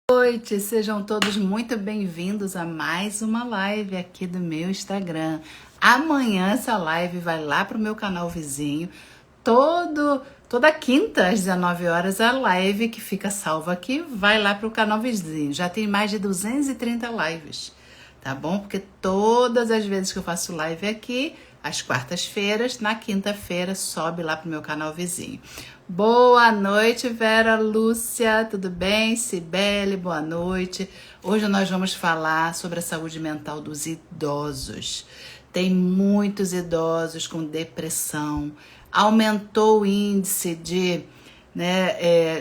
Boa noite, sejam todos muito bem-vindos a mais uma live aqui do meu Instagram. Amanhã essa live vai lá pro meu canal vizinho. Toda quinta às 19 horas a live que fica salva aqui vai lá pro canal vizinho. Já tem mais de 230 lives, tá bom? Porque todas as vezes que eu faço live aqui, às quartas-feiras, na quinta-feira sobe lá pro meu canal vizinho. Boa noite, Vera Lúcia, tudo bem? Cibele, boa noite. Hoje nós vamos falar sobre a saúde mental dos idosos. Tem muitos idosos com depressão, aumentou o índice de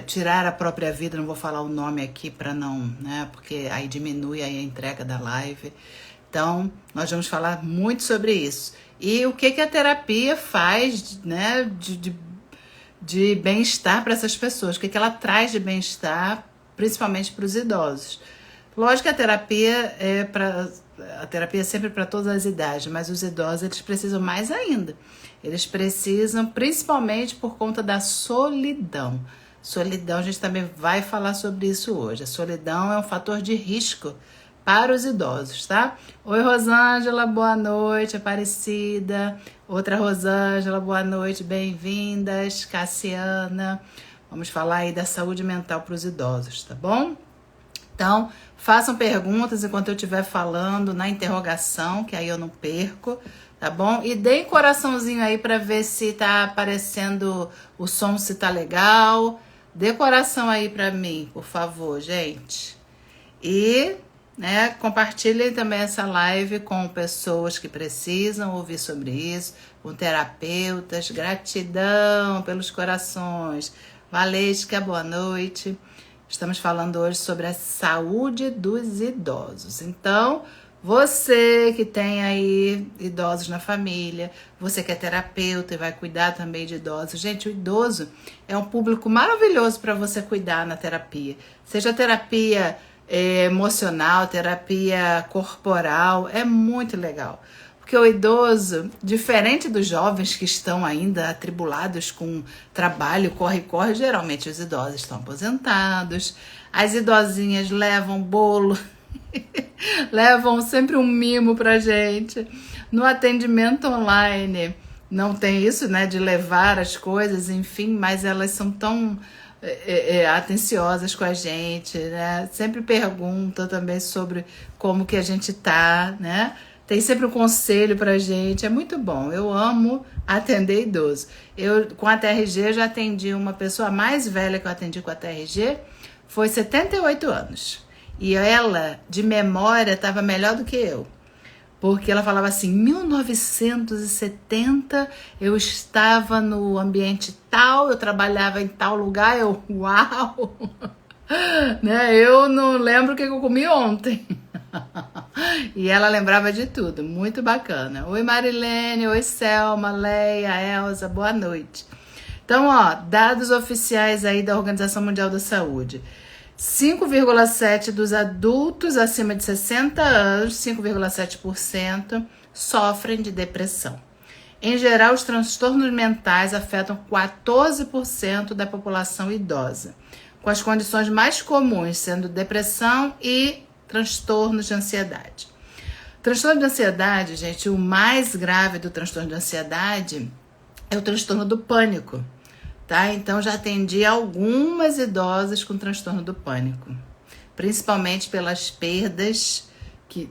tirar a própria vida, não vou falar o nome aqui para não, né, porque aí diminui aí a entrega da live. Então, nós vamos falar muito sobre isso. E o que a terapia faz, né, de bem-estar para essas pessoas, o que ela traz de bem-estar, principalmente para os idosos. Lógico que a terapia é sempre para todas as idades, mas os idosos eles precisam mais ainda. Eles precisam, principalmente por conta da solidão. Solidão, a gente também vai falar sobre isso hoje. A solidão é um fator de risco para os idosos, tá? Oi, Rosângela, boa noite, Aparecida. Outra Rosângela, boa noite, bem-vindas. Cassiana, vamos falar aí da saúde mental para os idosos, tá bom? Então, façam perguntas enquanto eu estiver falando na interrogação, que aí eu não perco, tá bom? E deem coraçãozinho aí para ver se tá aparecendo o som, se tá legal. Dê coração aí para mim, por favor, gente. E compartilhem também essa live com pessoas que precisam ouvir sobre isso, com terapeutas. Gratidão pelos corações. Valesca, boa noite. Estamos falando hoje sobre a saúde dos idosos. Então, você que tem aí idosos na família, você que é terapeuta e vai cuidar também de idosos. Gente, o idoso é um público maravilhoso para você cuidar na terapia. Seja terapia emocional, terapia corporal, é muito legal. Porque o idoso, diferente dos jovens que estão ainda atribulados com trabalho, corre, geralmente os idosos estão aposentados, as idosinhas levam bolo, levam sempre um mimo pra gente. No atendimento online, não tem isso, né, de levar as coisas, enfim, mas elas são tão atenciosas com a gente, né? Sempre perguntam também sobre como que a gente tá, né? Tem sempre um conselho pra gente, é muito bom. Eu amo atender idoso. Eu, com a TRG, já atendi uma pessoa mais velha que eu atendi com a TRG, foi 78 anos. E ela, de memória, estava melhor do que eu. Porque ela falava assim, 1970 eu estava no ambiente tal, eu trabalhava em tal lugar, uau! Né? Eu não lembro o que eu comi ontem. E ela lembrava de tudo, muito bacana. Oi Marilene, oi Selma, Leia, Elza, boa noite. Então, dados oficiais aí da Organização Mundial da Saúde. 5,7% dos adultos acima de 60 anos, 5,7%, sofrem de depressão. Em geral, os transtornos mentais afetam 14% da população idosa, com as condições mais comuns sendo depressão e transtornos de ansiedade. Transtorno de ansiedade, gente, o mais grave do transtorno de ansiedade é o transtorno do pânico. Tá? Então, já atendi algumas idosas com transtorno do pânico, principalmente pelas perdas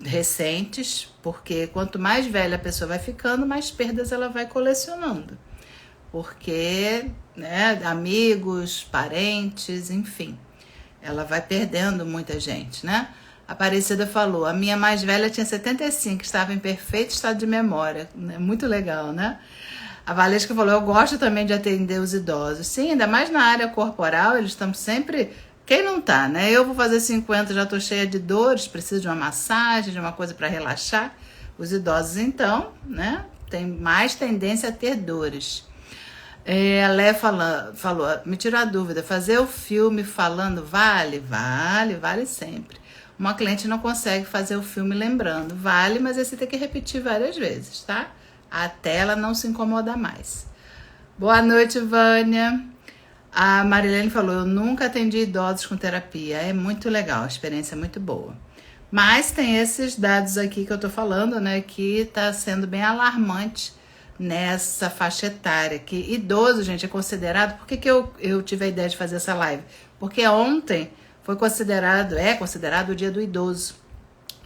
recentes, porque quanto mais velha a pessoa vai ficando, mais perdas ela vai colecionando, porque, né, amigos, parentes, enfim, ela vai perdendo muita gente, né? A Aparecida falou, a minha mais velha tinha 75, estava em perfeito estado de memória, muito legal, né? A Valesca falou, eu gosto também de atender os idosos. Sim, ainda mais na área corporal, eles estão sempre... Quem não tá, né? Eu vou fazer 50, já tô cheia de dores, preciso de uma massagem, de uma coisa para relaxar. Os idosos, então, né, tem mais tendência a ter dores. A Lé falou, me tirou a dúvida, fazer o filme falando vale sempre. Uma cliente não consegue fazer o filme lembrando. Vale, mas aí você tem que repetir várias vezes, tá? Até ela não se incomodar mais. Boa noite, Vânia. A Marilene falou, eu nunca atendi idosos com terapia. É muito legal, a experiência é muito boa. Mas tem esses dados aqui que eu tô falando, né, que tá sendo bem alarmante nessa faixa etária. Que idoso, gente, é considerado... Por que eu tive a ideia de fazer essa live? Porque ontem foi considerado, é considerado o dia do idoso.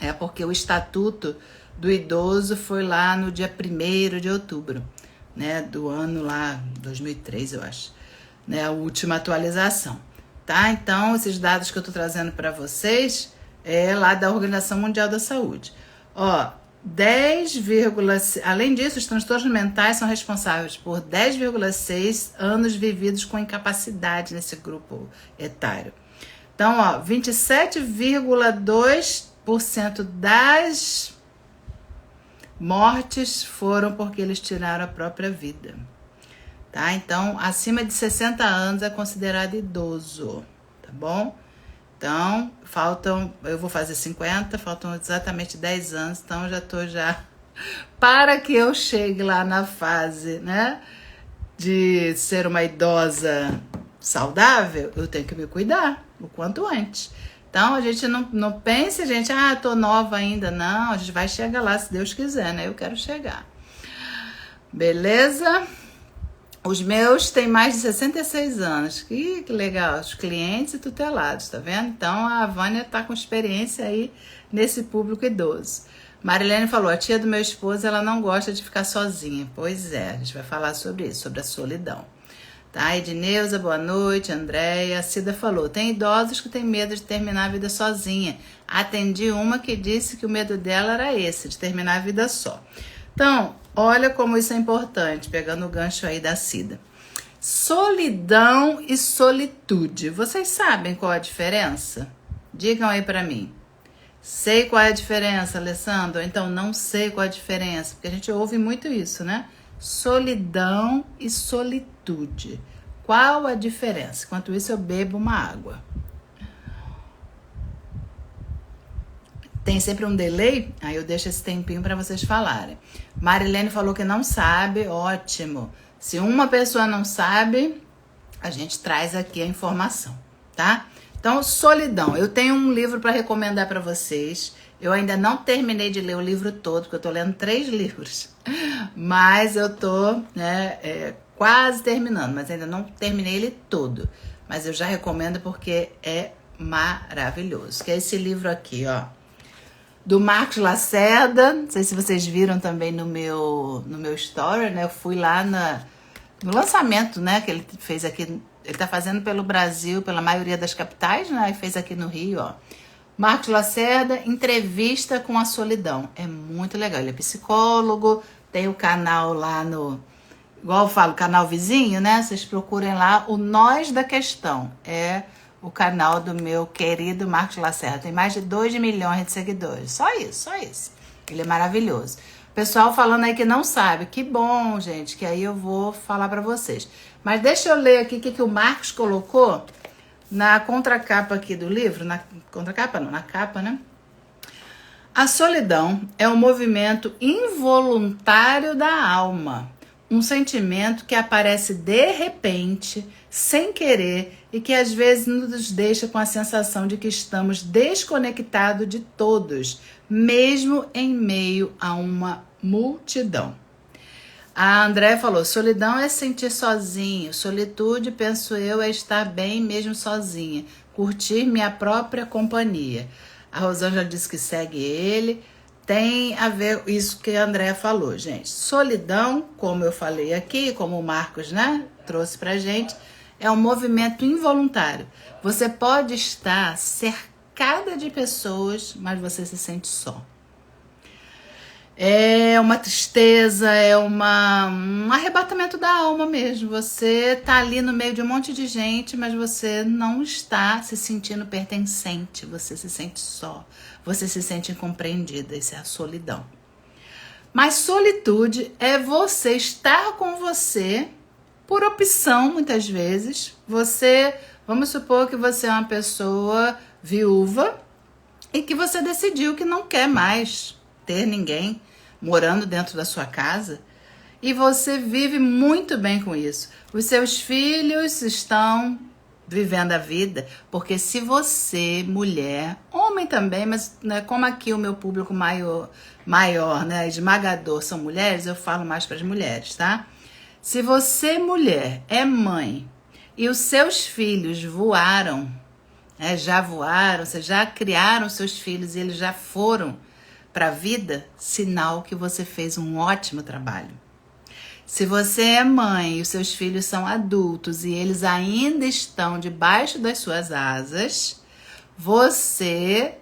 É porque o estatuto do idoso foi lá no dia 1º de outubro, né, do ano lá, 2003, eu acho, né, a última atualização, tá? Então, esses dados que eu tô trazendo para vocês é lá da Organização Mundial da Saúde. Ó, 10, além disso, os transtornos mentais são responsáveis por 10,6 anos vividos com incapacidade nesse grupo etário. Então, ó, 27,2% das mortes foram porque eles tiraram a própria vida, tá? Então, acima de 60 anos é considerado idoso, tá bom? Então, eu vou fazer 50, faltam exatamente 10 anos, então já tô para que eu chegue lá na fase, né, de ser uma idosa saudável, eu tenho que me cuidar o quanto antes. Então, a gente não pense, gente, tô nova ainda. Não, a gente vai chegar lá, se Deus quiser, né? Eu quero chegar. Beleza? Os meus têm mais de 66 anos. Que legal, os clientes e tutelados, tá vendo? Então, a Vânia tá com experiência aí nesse público idoso. Marilene falou, a tia do meu esposo, ela não gosta de ficar sozinha. Pois é, a gente vai falar sobre isso, sobre a solidão. Tá, Edneuza, boa noite, Andréia. Cida falou, tem idosos que têm medo de terminar a vida sozinha. Atendi uma que disse que o medo dela era esse, de terminar a vida só. Então, olha como isso é importante, pegando o gancho aí da Cida. Solidão e solitude. Vocês sabem qual a diferença? Digam aí pra mim. Sei qual é a diferença, Alessandro? Então, não sei qual é a diferença, porque a gente ouve muito isso, né? Solidão e solitude. Qual a diferença? Enquanto isso, eu bebo uma água. Tem sempre um delay, aí eu deixo esse tempinho para vocês falarem. Marilene falou que não sabe, ótimo. Se uma pessoa não sabe, a gente traz aqui a informação, tá? Então, solidão. Eu tenho um livro para recomendar para vocês. Eu ainda não terminei de ler o livro todo, porque eu tô lendo 3 livros. Mas eu tô, né, quase terminando, mas ainda não terminei ele todo. Mas eu já recomendo porque é maravilhoso. Que é esse livro aqui, ó. Do Marcos Lacerda. Não sei se vocês viram também no meu story, né? Eu fui lá no lançamento, né, que ele fez aqui. Ele tá fazendo pelo Brasil, pela maioria das capitais, né? E fez aqui no Rio, ó. Marcos Lacerda, Entrevista com a Solidão. É muito legal. Ele é psicólogo, tem o canal lá no... Igual eu falo, canal vizinho, né? Vocês procurem lá o Nós da Questão. É o canal do meu querido Marcos Lacerda. Tem mais de 2 milhões de seguidores. Só isso, só isso. Ele é maravilhoso. Pessoal falando aí que não sabe. Que bom, gente, que aí eu vou falar pra vocês. Mas deixa eu ler aqui o que o Marcos colocou na contracapa aqui do livro. Na contracapa não, na capa, né? A solidão é um movimento involuntário da alma. Um sentimento que aparece de repente, sem querer, e que às vezes nos deixa com a sensação de que estamos desconectados de todos, mesmo em meio a uma multidão. A André falou, solidão é sentir sozinho, solitude, penso eu, é estar bem mesmo sozinha, curtir minha própria companhia. A Rosângela disse que segue ele. Tem a ver isso que a Andréa falou, gente. Solidão, como eu falei aqui, como o Marcos, né, trouxe pra gente, é um movimento involuntário. Você pode estar cercada de pessoas, mas você se sente só. É uma tristeza, é um arrebatamento da alma mesmo. Você tá ali no meio de um monte de gente, mas você não está se sentindo pertencente. Você se sente só. Você se sente incompreendida. Isso é a solidão. Mas solitude é você estar com você por opção, muitas vezes. Vamos supor que você é uma pessoa viúva e que você decidiu que não quer mais ter ninguém morando dentro da sua casa. e você vive muito bem com isso. Os seus filhos estão vivendo a vida, porque se você, mulher, homem também, mas né, como aqui o meu público maior, né, esmagador são mulheres, eu falo mais para as mulheres, tá? Se você, mulher, é mãe e os seus filhos voaram, né, já voaram, você já criaram seus filhos e eles já foram para a vida, sinal que você fez um ótimo trabalho. Se você é mãe e os seus filhos são adultos e eles ainda estão debaixo das suas asas, você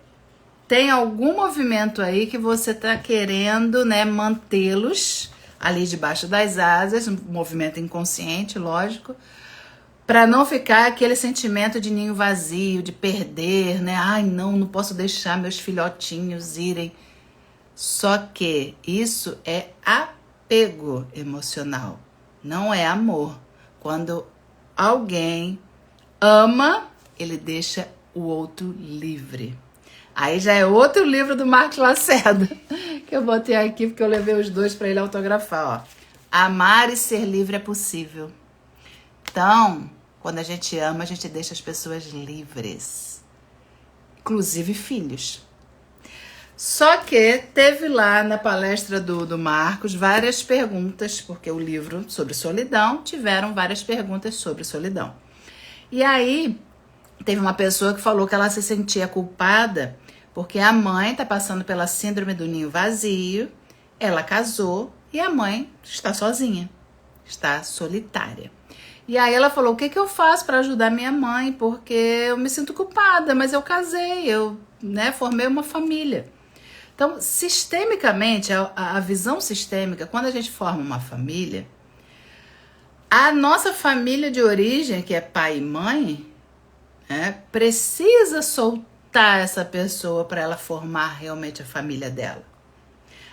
tem algum movimento aí que você está querendo, né, mantê-los ali debaixo das asas, um movimento inconsciente, lógico, para não ficar aquele sentimento de ninho vazio, de perder, né? Ai, não posso deixar meus filhotinhos irem. Só que isso é apego emocional, não é amor. Quando alguém ama, ele deixa o outro livre. Aí já é outro livro do Marcos Lacerda, que eu botei aqui porque eu levei os dois para ele autografar. Ó. Amar e ser livre é possível. Então, quando a gente ama, a gente deixa as pessoas livres, inclusive filhos. Só que teve lá na palestra do Marcos várias perguntas, porque o livro sobre solidão tiveram várias perguntas sobre solidão. E aí teve uma pessoa que falou que ela se sentia culpada porque a mãe está passando pela síndrome do ninho vazio, ela casou e a mãe está sozinha, está solitária. E aí ela falou, o que eu faço para ajudar minha mãe? Porque eu me sinto culpada, mas eu casei, eu formei uma família. Então, sistemicamente, a visão sistêmica, quando a gente forma uma família, a nossa família de origem, que é pai e mãe, precisa soltar essa pessoa para ela formar realmente a família dela.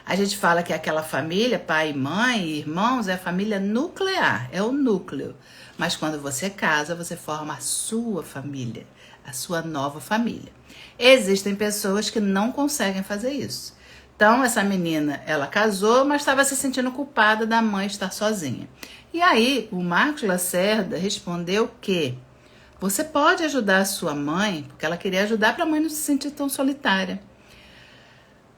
A gente fala que aquela família, pai, mãe e irmãos, é a família nuclear, é o núcleo. Mas quando você casa, você forma a sua família, a sua nova família. Existem pessoas que não conseguem fazer isso. Então, essa menina, ela casou, mas estava se sentindo culpada da mãe estar sozinha. E aí, o Marcos Lacerda respondeu que você pode ajudar a sua mãe, porque ela queria ajudar para a mãe não se sentir tão solitária.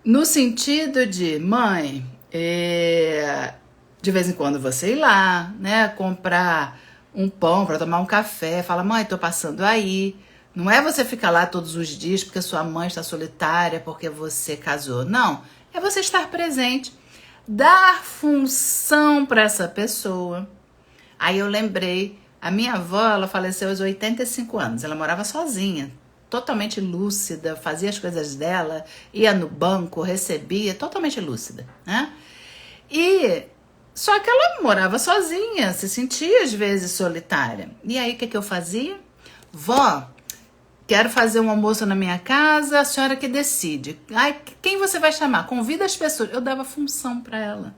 No sentido de, mãe, de vez em quando você ir lá, né, comprar um pão para tomar um café, fala, mãe, tô passando aí. Não é você ficar lá todos os dias porque sua mãe está solitária, porque você casou. Não, é você estar presente, dar função para essa pessoa. Aí eu lembrei, a minha avó, ela faleceu aos 85 anos, ela morava sozinha, totalmente lúcida, fazia as coisas dela, ia no banco, recebia, totalmente lúcida, né? Só que ela morava sozinha, se sentia às vezes solitária. E aí o que eu fazia? Vó, quero fazer um almoço na minha casa, a senhora que decide. Ai, quem você vai chamar? Convida as pessoas. Eu dava função para ela.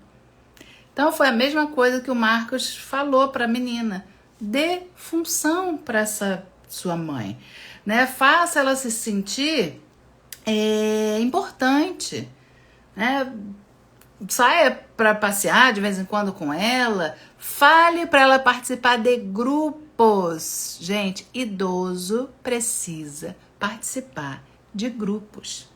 Então foi a mesma coisa que o Marcos falou para a menina. Dê função para essa sua mãe, né? Faça ela se sentir importante, né? Saia para passear de vez em quando com ela, fale para ela participar de grupos. Gente, idoso precisa participar de grupos.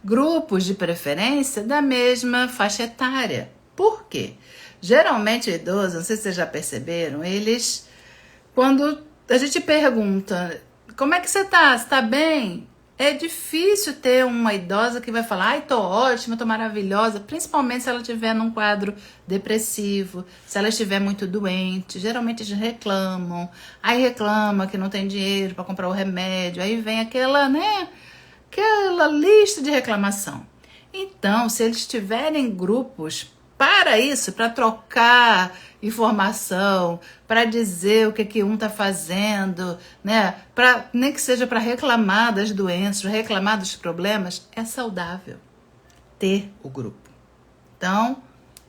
Grupos de preferência da mesma faixa etária. Por quê? Geralmente o idoso, não sei se vocês já perceberam, eles, quando a gente pergunta, como é que você tá? Você tá bem? É difícil ter uma idosa que vai falar, ai, tô ótima, tô maravilhosa, principalmente se ela estiver num quadro depressivo, se ela estiver muito doente. Geralmente eles reclamam, aí reclama que não tem dinheiro para comprar o remédio, aí vem aquela lista de reclamação. Então, se eles tiverem grupos para isso, para trocar informação, para dizer o que um está fazendo, né? Nem que seja para reclamar das doenças, reclamar dos problemas, é saudável ter o grupo. Então,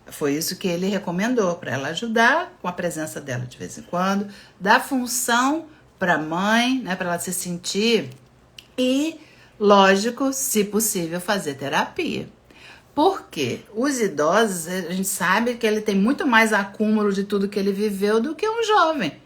foi isso que ele recomendou, para ela ajudar com a presença dela de vez em quando, dar função para a mãe, né? Para ela se sentir e, lógico, se possível, fazer terapia. Por quê? Os idosos, a gente sabe que ele tem muito mais acúmulo de tudo que ele viveu do que um jovem.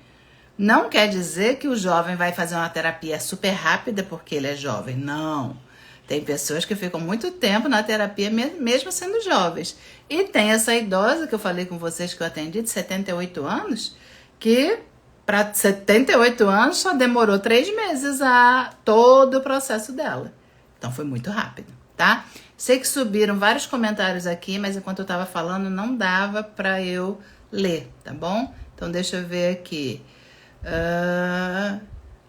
Não quer dizer que o jovem vai fazer uma terapia super rápida porque ele é jovem. Não. Tem pessoas que ficam muito tempo na terapia mesmo sendo jovens. E tem essa idosa que eu falei com vocês que eu atendi, de 78 anos, que para 78 anos só demorou 3 meses a todo o processo dela. Então foi muito rápido, tá? Sei que subiram vários comentários aqui, mas enquanto eu estava falando não dava para eu ler, tá bom? Então deixa eu ver aqui.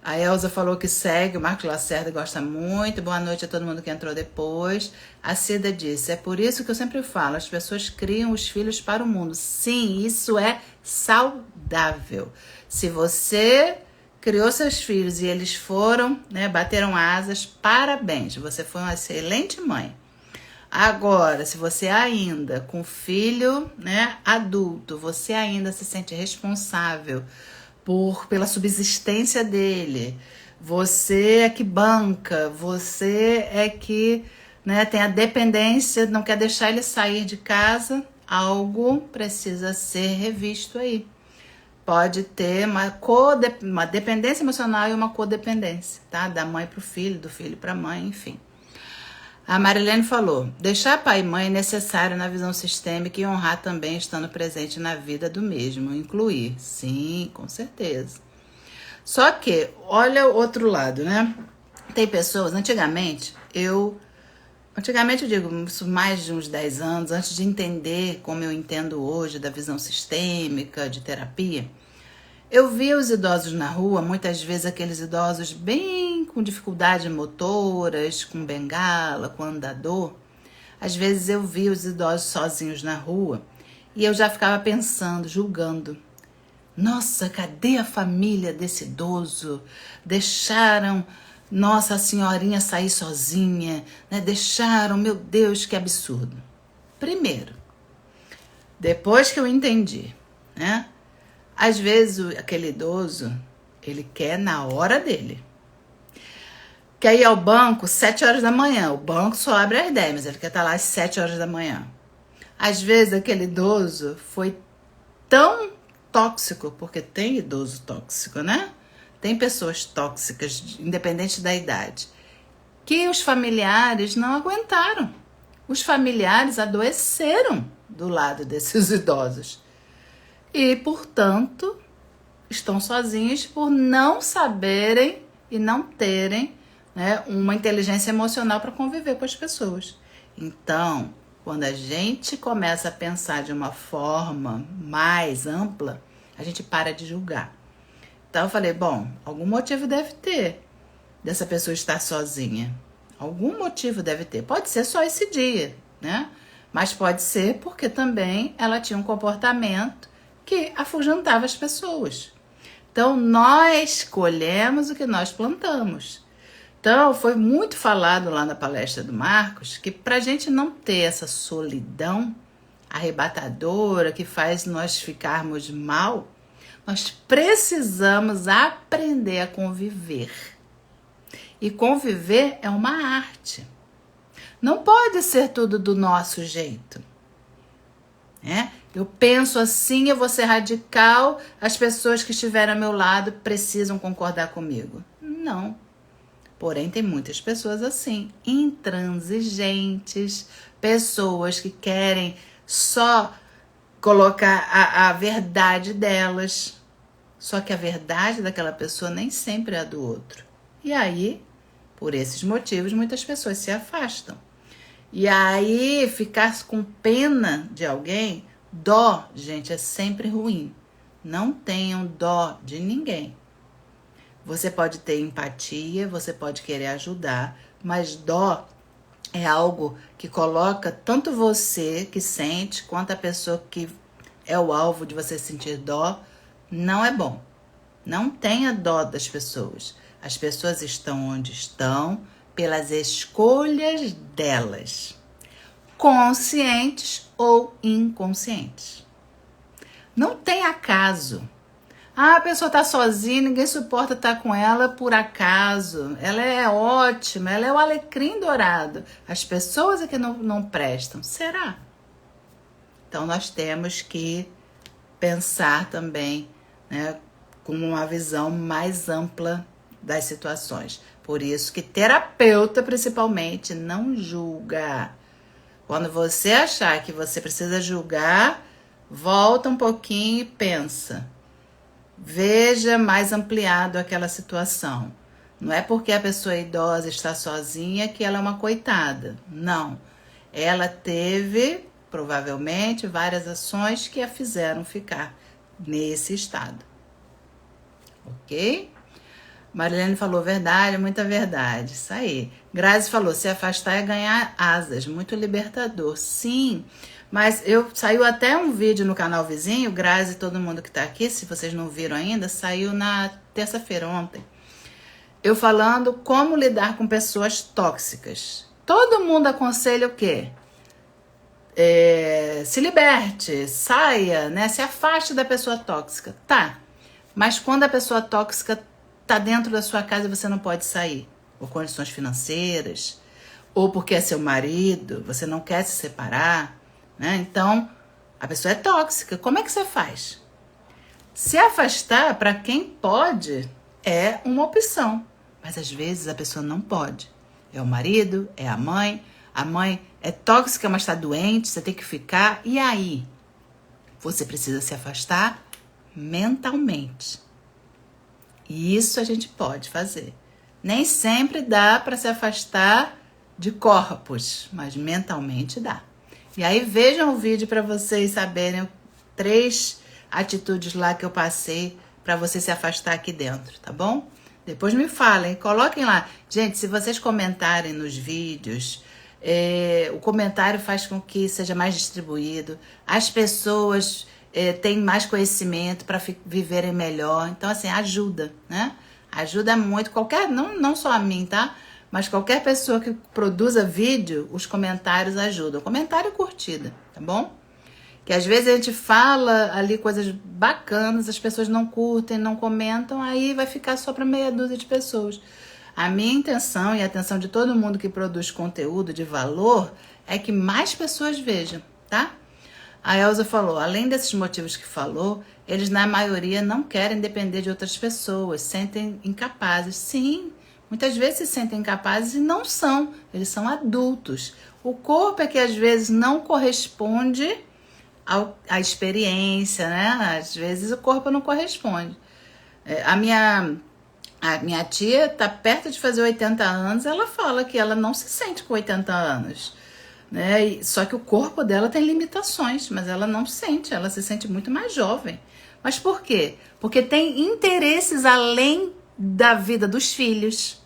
A Elza falou que segue, o Marcos Lacerda gosta muito. Boa noite a todo mundo que entrou depois. A Cida disse, é por isso que eu sempre falo, as pessoas criam os filhos para o mundo. Sim, isso é saudável. Se você criou seus filhos e eles foram, né, bateram asas, parabéns, você foi uma excelente mãe. Agora, se você ainda, com filho, né, adulto, você ainda se sente responsável pela subsistência dele, você é que banca, você é que, né, tem a dependência, não quer deixar ele sair de casa, algo precisa ser revisto aí. Pode ter uma dependência emocional e uma codependência, tá? Da mãe para o filho, do filho para a mãe, enfim. A Marilene falou, deixar pai e mãe é necessário na visão sistêmica e honrar também estando presente na vida do mesmo, incluir. Sim, com certeza. Só que, olha o outro lado, né? Tem pessoas, antigamente eu digo, mais de uns 10 anos, antes de entender como eu entendo hoje da visão sistêmica, de terapia, eu via os idosos na rua, muitas vezes aqueles idosos bem com dificuldades motoras, com bengala, com andador. Às vezes eu via os idosos sozinhos na rua e eu já ficava pensando, julgando. Nossa, cadê a família desse idoso? Deixaram, nossa, a senhorinha sair sozinha, né? Deixaram, meu Deus, que absurdo. Primeiro, depois que eu entendi, né? Às vezes aquele idoso, ele quer na hora dele. Quer ir ao banco 7 horas da manhã. O banco só abre às 10, mas ele quer estar lá às 7 horas da manhã. Às vezes aquele idoso foi tão tóxico, porque tem idoso tóxico, né? Tem pessoas tóxicas, independente da idade, que os familiares não aguentaram. Os familiares adoeceram do lado desses idosos. E, portanto, estão sozinhos por não saberem e não terem, né, uma inteligência emocional para conviver com as pessoas. Então, quando a gente começa a pensar de uma forma mais ampla, a gente para de julgar. Então eu falei, bom, algum motivo deve ter dessa pessoa estar sozinha. Algum motivo deve ter. Pode ser só esse dia, né? Mas pode ser porque também ela tinha um comportamento que afugentava as pessoas. Então, nós colhemos o que nós plantamos. Então, foi muito falado lá na palestra do Marcos que para a gente não ter essa solidão arrebatadora que faz nós ficarmos mal, nós precisamos aprender a conviver. E conviver é uma arte. Não pode ser tudo do nosso jeito, né? Eu penso assim, eu vou ser radical, as pessoas que estiverem ao meu lado precisam concordar comigo. Não. Porém, tem muitas pessoas assim, intransigentes, pessoas que querem só colocar a verdade delas. Só que a verdade daquela pessoa nem sempre é a do outro. E aí, por esses motivos, muitas pessoas se afastam. E aí, ficar com pena de alguém, dó, gente, é sempre ruim. Não tenham dó de ninguém. Você pode ter empatia, você pode querer ajudar, mas dó é algo que coloca tanto você que sente, quanto a pessoa que é o alvo de você sentir dó, não é bom. Não tenha dó das pessoas. As pessoas estão onde estão pelas escolhas delas, conscientes ou inconscientes. Não tem acaso. Ah, a pessoa tá sozinha, ninguém suporta estar com ela por acaso. Ela é ótima, ela é o alecrim dourado. As pessoas é que não prestam. Será? Então nós temos que pensar também, né, com uma visão mais ampla das situações. Por isso que terapeuta, principalmente, não julga. Quando você achar que você precisa julgar, volta um pouquinho e pensa. Veja mais ampliado aquela situação. Não é porque a pessoa idosa está sozinha que ela é uma coitada. Não. Ela teve, provavelmente, várias ações que a fizeram ficar nesse estado. Ok? Marilene falou, verdade, muita verdade. Isso aí. Grazi falou, se afastar é ganhar asas. Muito libertador. Sim, mas saiu até um vídeo no canal vizinho, Grazi e todo mundo que tá aqui, se vocês não viram ainda, saiu na terça-feira, ontem. Eu falando como lidar com pessoas tóxicas. Todo mundo aconselha o quê? Se liberte, saia, né? Se afaste da pessoa tóxica. Tá, mas quando a pessoa tóxica tá dentro da sua casa e você não pode sair, ou condições financeiras, ou porque é seu marido, você não quer se separar, né? Então, a pessoa é tóxica. Como é que você faz? Se afastar, para quem pode, é uma opção. Mas às vezes a pessoa não pode. É o marido, é a mãe é tóxica, mas está doente, você tem que ficar. E aí? Você precisa se afastar mentalmente. E isso a gente pode fazer. Nem sempre dá para se afastar de corpos, mas mentalmente dá. E aí vejam o vídeo para vocês saberem 3 atitudes lá que eu passei para você se afastar aqui dentro, tá bom? Depois me falem, coloquem lá. Gente, se vocês comentarem nos vídeos, o comentário faz com que seja mais distribuído. As pessoas têm mais conhecimento para viverem melhor. Então, assim, ajuda, né? Ajuda muito. Não só a mim, tá? Mas qualquer pessoa que produza vídeo, os comentários ajudam. Comentário e curtida, tá bom? Que às vezes a gente fala ali coisas bacanas, as pessoas não curtem, não comentam, aí vai ficar só para meia dúzia de pessoas. A minha intenção e a intenção de todo mundo que produz conteúdo de valor é que mais pessoas vejam, tá? A Elza falou, além desses motivos que falou, eles na maioria não querem depender de outras pessoas, sentem incapazes. Sim, muitas vezes se sentem incapazes e não são, eles são adultos. O corpo é que às vezes não corresponde à experiência, né? Às vezes o corpo não corresponde. A minha tia tá perto de fazer 80 anos, ela fala que ela não se sente com 80 anos. Né? Só que o corpo dela tem limitações, mas ela não sente, ela se sente muito mais jovem. Mas por quê? Porque tem interesses além da vida dos filhos.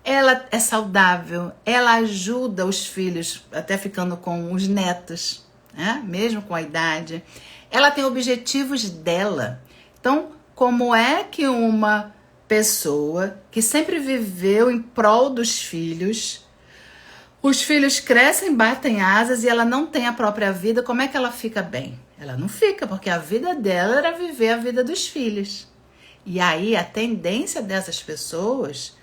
Ela é saudável, ela ajuda os filhos, até ficando com os netos, né? Mesmo com a idade. Ela tem objetivos dela. Então, como é que uma pessoa que sempre viveu em prol dos filhos, os filhos crescem, batem asas e ela não tem a própria vida, como é que ela fica bem? Ela não fica, porque a vida dela era viver a vida dos filhos. E aí a tendência dessas pessoas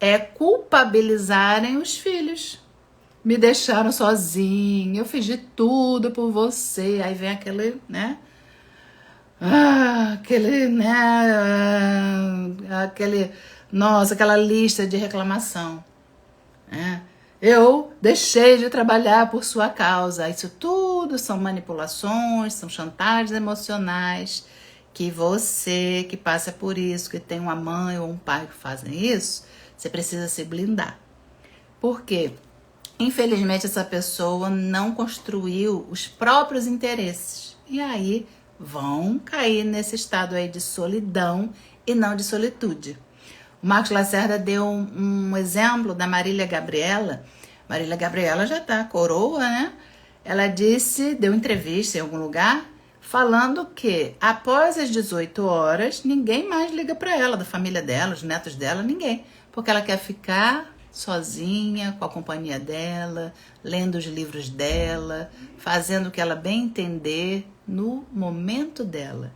é culpabilizarem os filhos. Me deixaram sozinha, eu fiz de tudo por você. Aí vem aquele, né? Nossa, aquela lista de reclamação. Né? Eu deixei de trabalhar por sua causa. Isso tudo são manipulações, são chantagens emocionais que você que passa por isso, que tem uma mãe ou um pai que fazem isso, você precisa se blindar. Por quê? Infelizmente essa pessoa não construiu os próprios interesses. E aí vão cair nesse estado aí de solidão e não de solitude. O Marcos Lacerda deu um exemplo da Marília Gabriela. Marília Gabriela já tá coroa, né? Ela deu entrevista em algum lugar, falando que após as 18 horas, ninguém mais liga para ela, da família dela, os netos dela, ninguém. Porque ela quer ficar sozinha, com a companhia dela, lendo os livros dela, fazendo o que ela bem entender no momento dela.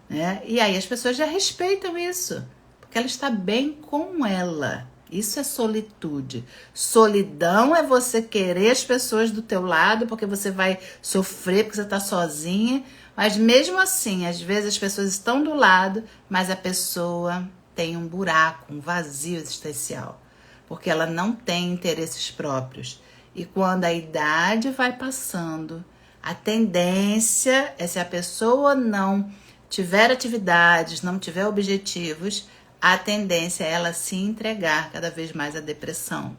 né? E aí as pessoas já respeitam isso, porque ela está bem com ela. Isso é solitude. Solidão é você querer as pessoas do teu lado, porque você vai sofrer, porque você está sozinha. Mas mesmo assim, às vezes as pessoas estão do lado, mas a pessoa tem um buraco, um vazio existencial, porque ela não tem interesses próprios. E quando a idade vai passando, a tendência é, se a pessoa não tiver atividades, não tiver objetivos, a tendência é ela se entregar cada vez mais à depressão.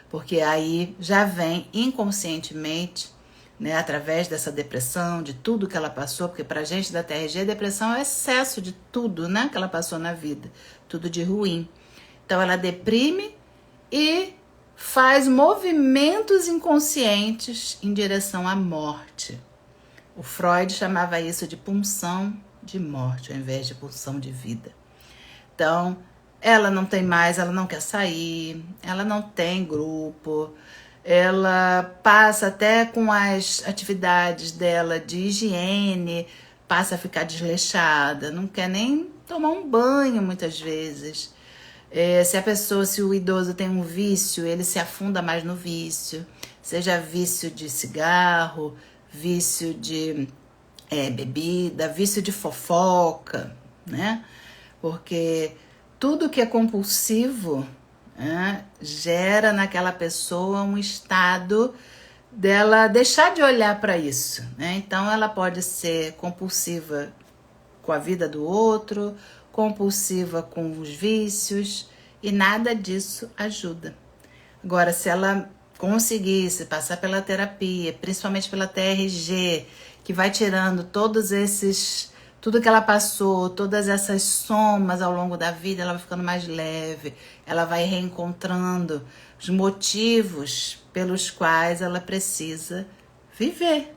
Porque aí já vem inconscientemente, né, através dessa depressão, de tudo que ela passou, porque pra gente da TRG, a depressão é o excesso de tudo, né, que ela passou na vida, tudo de ruim. Então ela deprime e faz movimentos inconscientes em direção à morte. O Freud chamava isso de pulsão de morte, ao invés de pulsão de vida. Então, ela não tem mais, ela não quer sair, ela não tem grupo, ela passa até com as atividades dela de higiene, passa a ficar desleixada, não quer nem tomar um banho muitas vezes. Se o idoso tem um vício, ele se afunda mais no vício, seja vício de cigarro, vício de bebida, vício de fofoca, né? Porque tudo que é compulsivo, né, gera naquela pessoa um estado dela deixar de olhar para isso, né? Então ela pode ser compulsiva com a vida do outro, compulsiva com os vícios, e nada disso ajuda. Agora, se ela conseguisse passar pela terapia, principalmente pela TRG, que vai tirando tudo que ela passou, todas essas somas ao longo da vida, ela vai ficando mais leve, ela vai reencontrando os motivos pelos quais ela precisa viver,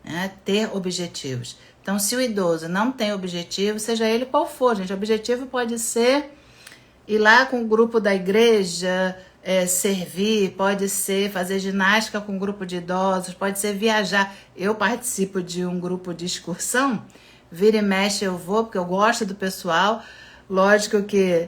né? Ter objetivos. Então, se o idoso não tem objetivo, seja ele qual for, gente, o objetivo pode ser ir lá com o grupo da igreja, servir, pode ser fazer ginástica com um grupo de idosos, pode ser viajar. Eu participo de um grupo de excursão, vira e mexe eu vou, porque eu gosto do pessoal. Lógico que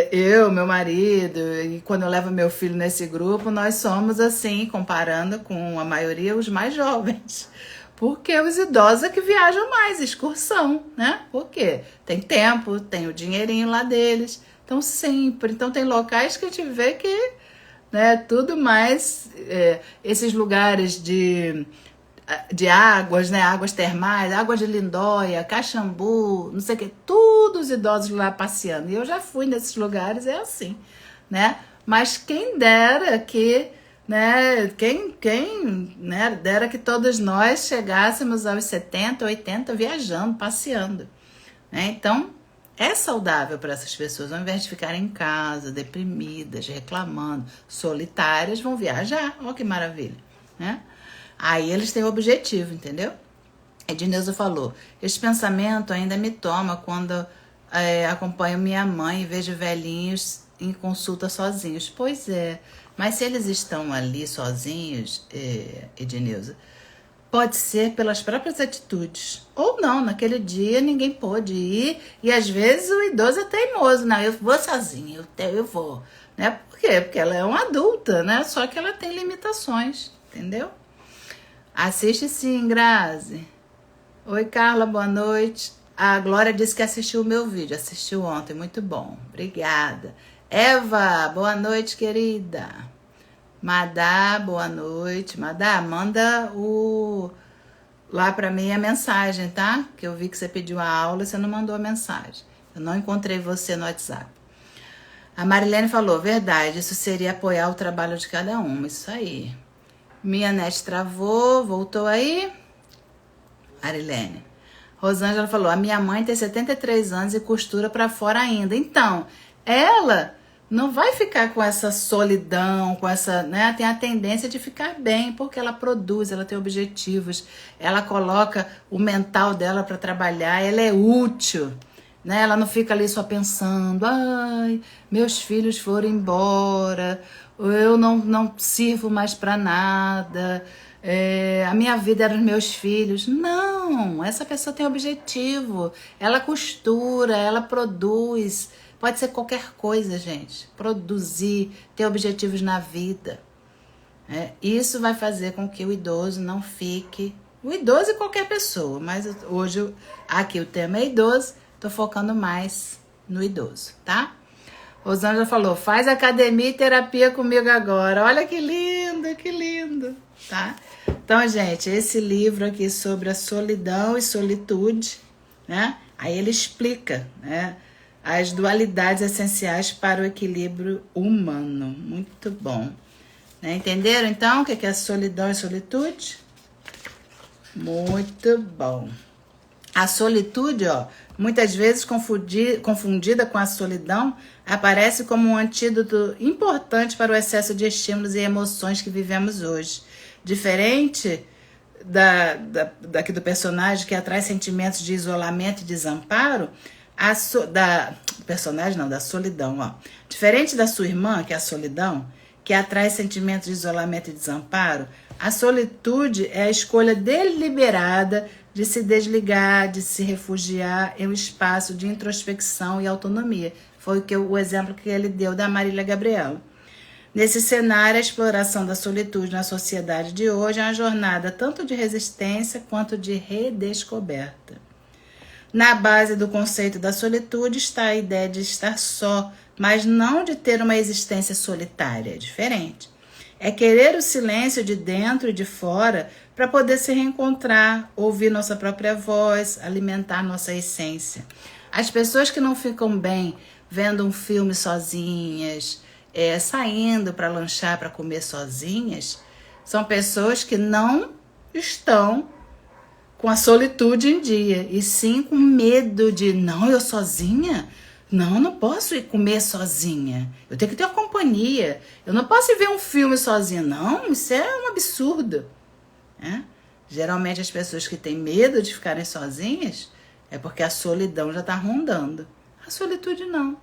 eu, meu marido, e quando eu levo meu filho nesse grupo, nós somos assim, comparando com a maioria, os mais jovens. Porque os idosos é que viajam mais, excursão, né? Por quê? Tem tempo, tem o dinheirinho lá deles. Então, sempre. Então, tem locais que a gente vê que, né, tudo mais, esses lugares de águas, né, águas termais, águas de Lindóia, Caxambu, não sei o que, tudo os idosos lá passeando. E eu já fui nesses lugares, é assim, né? Mas quem dera que, né, né, dera que todos nós chegássemos aos 70, 80 viajando, passeando, né? Então, é saudável para essas pessoas, ao invés de ficarem em casa, deprimidas, reclamando, solitárias, vão viajar. Olha que maravilha, né? Aí eles têm o objetivo, entendeu? Edneuza falou, esse pensamento ainda me toma quando acompanho minha mãe e vejo velhinhos em consulta sozinhos. Pois é, mas se eles estão ali sozinhos, Edneuza, pode ser pelas próprias atitudes. Ou não, naquele dia ninguém pôde ir. E às vezes o idoso é teimoso. Não, eu vou sozinho, eu vou. Né? Por quê? Porque ela é uma adulta, né? Só que ela tem limitações, entendeu? Assiste sim, Grazi. Oi, Carla, boa noite. A Glória disse que assistiu o meu vídeo. Assistiu ontem, muito bom. Obrigada. Eva, boa noite, querida. Madá, boa noite. Madá, manda lá pra mim a mensagem, tá? Que eu vi que você pediu a aula e você não mandou a mensagem. Eu não encontrei você no WhatsApp. A Marilene falou, verdade, isso seria apoiar o trabalho de cada um. Isso aí. Minha net travou, voltou aí. Marilene. Rosângela falou, a minha mãe tem 73 anos e costura pra fora ainda. Então, ela não vai ficar com essa solidão, com essa, né? Tem a tendência de ficar bem, porque ela produz, ela tem objetivos, ela coloca o mental dela para trabalhar, ela é útil, né? Ela não fica ali só pensando, ai, meus filhos foram embora, eu não sirvo mais para nada, A minha vida era os meus filhos. Não, essa pessoa tem objetivo. Ela costura, ela produz. Pode ser qualquer coisa, gente. Produzir, ter objetivos na vida. Isso vai fazer com que o idoso não fique... O idoso e qualquer pessoa, mas hoje aqui o tema é idoso, tô focando mais no idoso, tá? Rosângela falou, faz academia e terapia comigo agora. Olha que lindo, tá? Então, gente, esse livro aqui sobre a solidão e solitude, né? Aí ele explica, né, as dualidades essenciais para o equilíbrio humano. Muito bom. Né? Entenderam, então, o que é solidão e solitude? Muito bom. A solitude, muitas vezes confundida com a solidão, aparece como um antídoto importante para o excesso de estímulos e emoções que vivemos hoje. Diferente daqui do personagem que atrai sentimentos de isolamento e desamparo, da solidão, Diferente da sua irmã, que é a solidão, que atrai sentimentos de isolamento e desamparo, a solitude é a escolha deliberada de se desligar, de se refugiar em um espaço de introspecção e autonomia. Foi o exemplo que ele deu da Marília Gabriela. Nesse cenário, a exploração da solitude na sociedade de hoje é uma jornada tanto de resistência quanto de redescoberta. Na base do conceito da solitude está a ideia de estar só, mas não de ter uma existência solitária, é diferente. É querer o silêncio de dentro e de fora para poder se reencontrar, ouvir nossa própria voz, alimentar nossa essência. As pessoas que não ficam bem vendo um filme sozinhas, saindo para lanchar, para comer sozinhas, são pessoas que não estão com a solitude em dia, e sim com medo de, não, eu sozinha? Não posso ir comer sozinha. Eu tenho que ter uma companhia. Eu não posso ir ver um filme sozinha. Não, isso é um absurdo. Geralmente as pessoas que têm medo de ficarem sozinhas é porque a solidão já está rondando. A solitude não.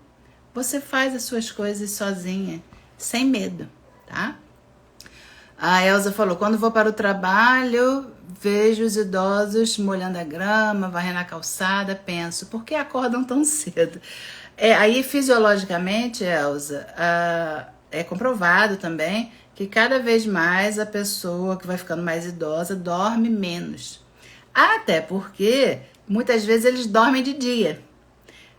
Você faz as suas coisas sozinha, sem medo, tá? A Elza falou, quando vou para o trabalho, vejo os idosos molhando a grama, varrendo a calçada, penso, por que acordam tão cedo? Aí, fisiologicamente, Elza, é comprovado também que cada vez mais a pessoa que vai ficando mais idosa dorme menos. Até porque, muitas vezes, eles dormem de dia.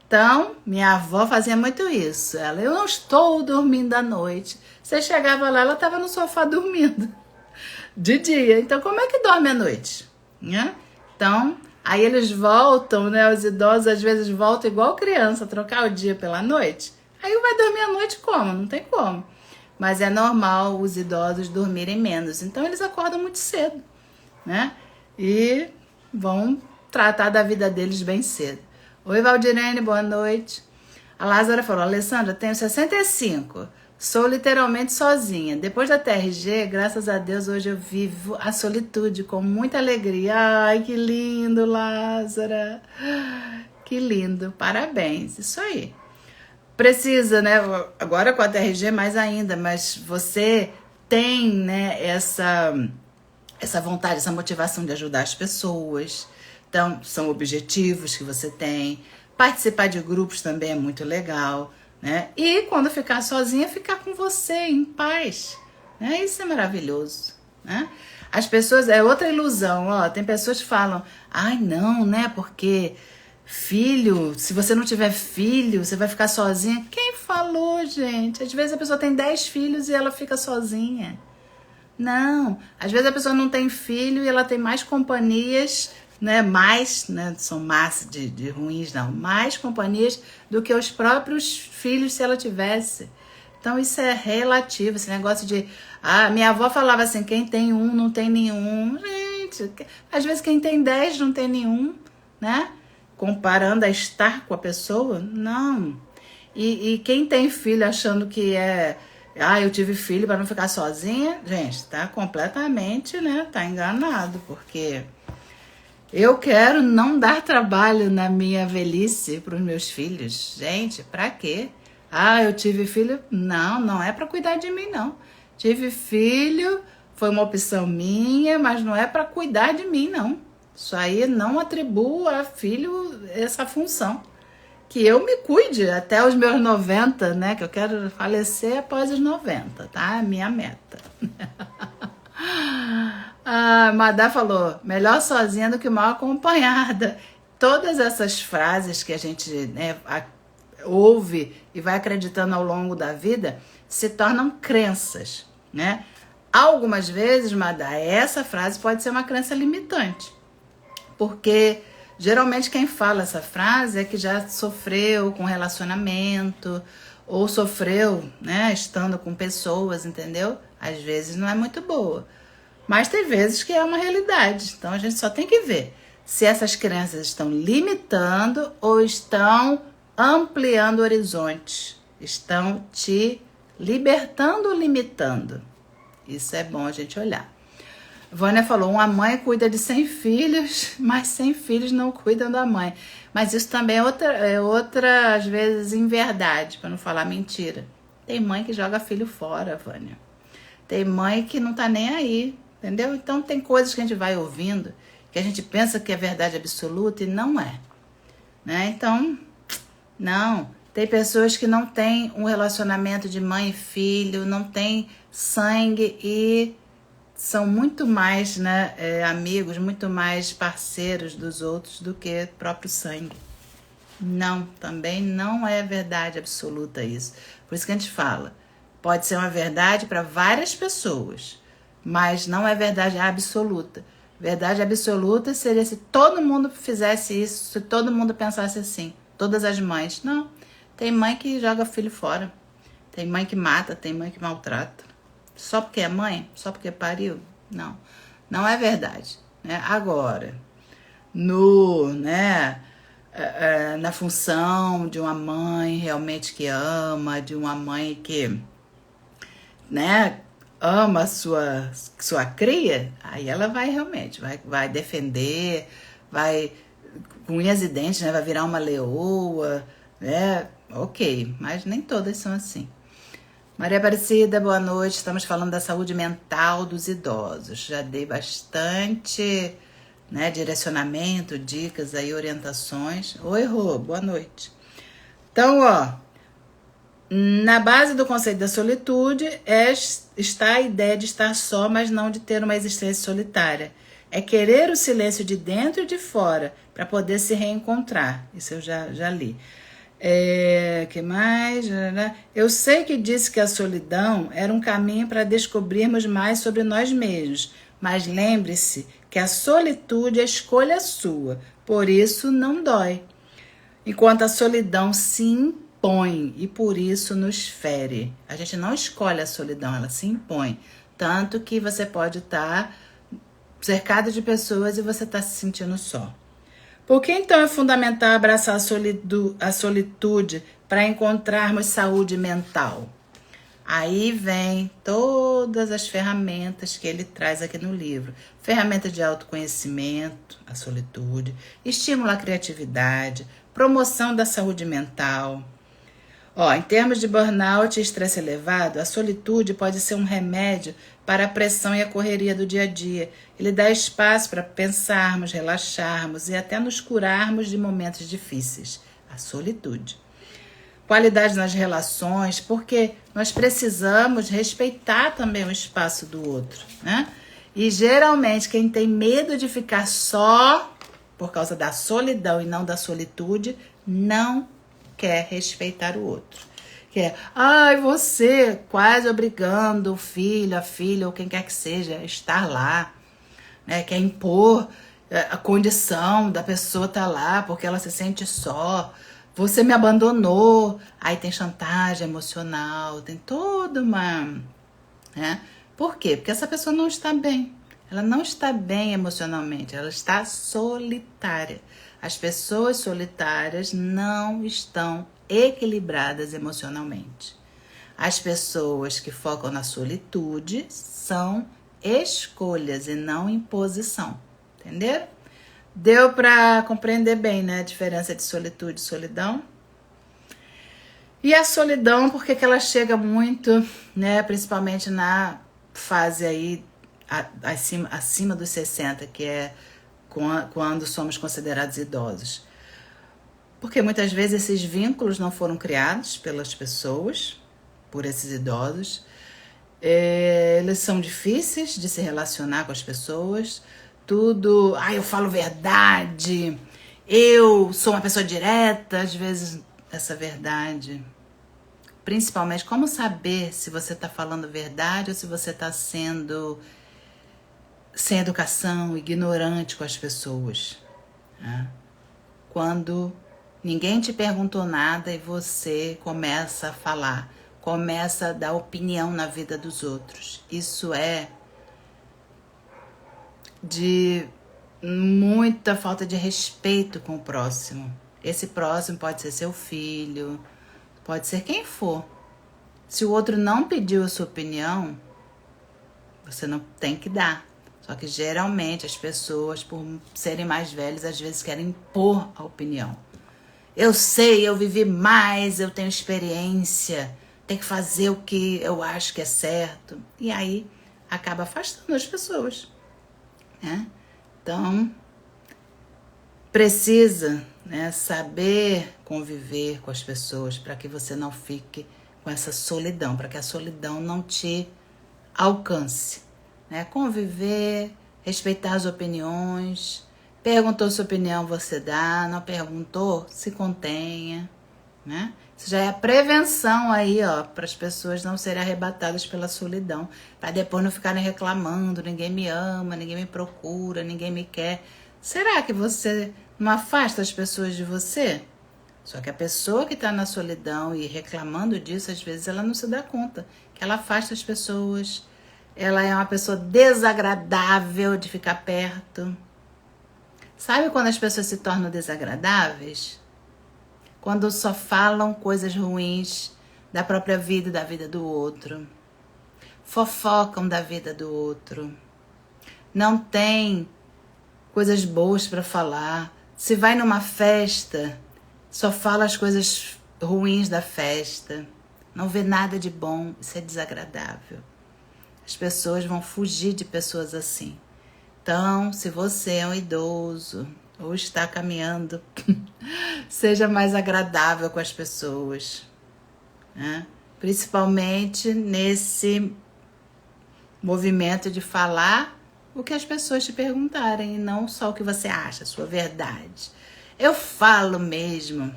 Então, minha avó fazia muito isso. Eu não estou dormindo à noite. Você chegava lá, ela estava no sofá dormindo de dia. Então, como é que dorme à noite? Então, aí eles voltam, né? Os idosos às vezes voltam igual criança, trocar o dia pela noite. Aí vai dormir à noite como? Não tem como. Mas é normal os idosos dormirem menos. Então, eles acordam muito cedo, né? E vão tratar da vida deles bem cedo. Oi, Valdirene, boa noite. A Lázara falou, Alessandra, tenho 65, sou literalmente sozinha. Depois da TRG, graças a Deus, hoje eu vivo a solitude com muita alegria. Ai, que lindo, Lázara. Que lindo, parabéns, isso aí. Precisa, né, agora com a TRG mais ainda, mas você tem, né, essa vontade, essa motivação de ajudar as pessoas. Então, são objetivos que você tem. Participar de grupos também é muito legal, né? E quando ficar sozinha, ficar com você, em paz. Né? Isso é maravilhoso, né? As pessoas, é outra ilusão, tem pessoas que falam, ai não, né? Porque filho, se você não tiver filho, você vai ficar sozinha. Quem falou, gente? Às vezes a pessoa tem 10 filhos e ela fica sozinha. Não, às vezes a pessoa não tem filho e ela tem mais companhias, né, são massa de ruins, não, mais companhias do que os próprios filhos se ela tivesse. Então isso é relativo, esse negócio de, minha avó falava assim, quem tem um não tem nenhum. Gente, às vezes quem tem 10 não tem nenhum, né? Comparando a estar com a pessoa, não. E quem tem filho achando que eu tive filho para não ficar sozinha, gente, tá completamente, né, tá enganado, porque eu quero não dar trabalho na minha velhice para os meus filhos. Gente, para quê? Eu tive filho? Não é para cuidar de mim, não. Tive filho, foi uma opção minha, mas não é para cuidar de mim, não. Isso aí não atribuo a filho essa função. Que eu me cuide até os meus 90, né? Que eu quero falecer após os 90, tá? É minha meta. A Madá falou, melhor sozinha do que mal acompanhada. Todas essas frases que a gente, né, ouve e vai acreditando ao longo da vida se tornam crenças, né? Algumas vezes, Madá, essa frase pode ser uma crença limitante, porque geralmente quem fala essa frase é que já sofreu com relacionamento ou sofreu, né, estando com pessoas, entendeu? Às vezes não é muito boa, mas tem vezes que é uma realidade. Então a gente só tem que ver se essas crenças estão limitando ou estão ampliando horizontes, estão te libertando ou limitando. Isso é bom a gente olhar. Vânia falou, uma mãe cuida de 100 filhos, mas 100 filhos não cuidam da mãe. Mas isso também é outra às vezes, inverdade, para não falar mentira. Tem mãe que joga filho fora, Vânia. Tem mãe que não tá nem aí, entendeu? Então tem coisas que a gente vai ouvindo, que a gente pensa que é verdade absoluta e não é. Né? Então, não. Tem pessoas que não têm um relacionamento de mãe e filho, não tem sangue e são muito mais, né, amigos, muito mais parceiros dos outros do que próprio sangue. Não, também não é verdade absoluta isso. Por isso que a gente fala, pode ser uma verdade para várias pessoas, mas não é verdade absoluta. Verdade absoluta seria se todo mundo fizesse isso, se todo mundo pensasse assim, todas as mães. Não, tem mãe que joga filho fora, tem mãe que mata, tem mãe que maltrata. Só porque é mãe? Só porque pariu? Não, não é verdade. Né? Agora, na função de uma mãe realmente que ama, de uma mãe que, né, ama a sua cria, aí ela vai realmente, vai defender, vai com unhas e dentes, né, vai virar uma leoa, né? Ok, mas nem todas são assim. Maria Aparecida, boa noite. Estamos falando da saúde mental dos idosos. Já dei bastante, né, direcionamento, dicas aí, orientações. Oi, Rô, boa noite. Então, ó, na base do conceito da solitude está a ideia de estar só, mas não de ter uma existência solitária. É querer o silêncio de dentro e de fora para poder se reencontrar. Isso eu já li. Que mais? Eu sei que disse que a solidão era um caminho para descobrirmos mais sobre nós mesmos, mas lembre-se que a solitude é escolha sua, por isso não dói. Enquanto a solidão se impõe e por isso nos fere. A gente não escolhe a solidão, ela se impõe. Tanto que você pode estar cercado de pessoas e você está se sentindo só. Por que então é fundamental abraçar a solitude para encontrarmos saúde mental? Aí vem todas as ferramentas que ele traz aqui no livro. Ferramenta de autoconhecimento, a solitude, estímulo à criatividade, promoção da saúde mental. Em termos de burnout e estresse elevado, a solitude pode ser um remédio para a pressão e a correria do dia a dia. Ele dá espaço para pensarmos, relaxarmos e até nos curarmos de momentos difíceis. A solitude. Qualidade nas relações, porque nós precisamos respeitar também o espaço do outro, né? E geralmente quem tem medo de ficar só por causa da solidão e não da solitude, não quer respeitar o outro. Quer, você quase obrigando o filho, a filha ou quem quer que seja a estar lá, né? Quer impor a condição da pessoa estar lá porque ela se sente só. Você me abandonou. Aí tem chantagem emocional, tem toda uma... né? Por quê? Porque essa pessoa não está bem. Ela não está bem emocionalmente, ela está solitária. As pessoas solitárias não estão equilibradas emocionalmente. As pessoas que focam na solitude são escolhas e não imposição. Entenderam? Deu para compreender bem, né, a diferença de solitude e solidão? E a solidão, porque que ela chega muito, né, principalmente na fase aí acima dos 60, que é quando somos considerados idosos. Porque muitas vezes esses vínculos não foram criados pelas pessoas, por esses idosos. Eles são difíceis de se relacionar com as pessoas. Tudo, eu falo verdade, eu sou uma pessoa direta. Às vezes essa verdade, principalmente, como saber se você está falando verdade ou se você está sendo sem educação, ignorante com as pessoas, né? Quando ninguém te perguntou nada e você começa a falar, começa a dar opinião na vida dos outros. Isso é de muita falta de respeito com o próximo. Esse próximo pode ser seu filho, pode ser quem for. Se o outro não pediu a sua opinião, você não tem que dar. Só que geralmente as pessoas, por serem mais velhas, às vezes querem impor a opinião. Eu sei, eu vivi mais, eu tenho experiência, tem que fazer o que eu acho que é certo. E aí acaba afastando as pessoas, né? Então, precisa, né, saber conviver com as pessoas para que você não fique com essa solidão, para que a solidão não te alcance, né? Conviver, respeitar as opiniões. Perguntou sua opinião, você dá. Não perguntou, se contenha, né? Isso já é a prevenção aí, para as pessoas não serem arrebatadas pela solidão, para depois não ficarem reclamando, ninguém me ama, ninguém me procura, ninguém me quer. Será que você não afasta as pessoas de você? Só que a pessoa que está na solidão e reclamando disso, às vezes ela não se dá conta que ela afasta as pessoas. Ela é uma pessoa desagradável de ficar perto. Sabe quando as pessoas se tornam desagradáveis? Quando só falam coisas ruins da própria vida, da vida do outro. Fofocam da vida do outro. Não tem coisas boas para falar. Se vai numa festa, só fala as coisas ruins da festa. Não vê nada de bom. Isso é desagradável. As pessoas vão fugir de pessoas assim. Então, se você é um idoso ou está caminhando, seja mais agradável com as pessoas, né? Principalmente nesse movimento de falar o que as pessoas te perguntarem e não só o que você acha, a sua verdade. Eu falo mesmo.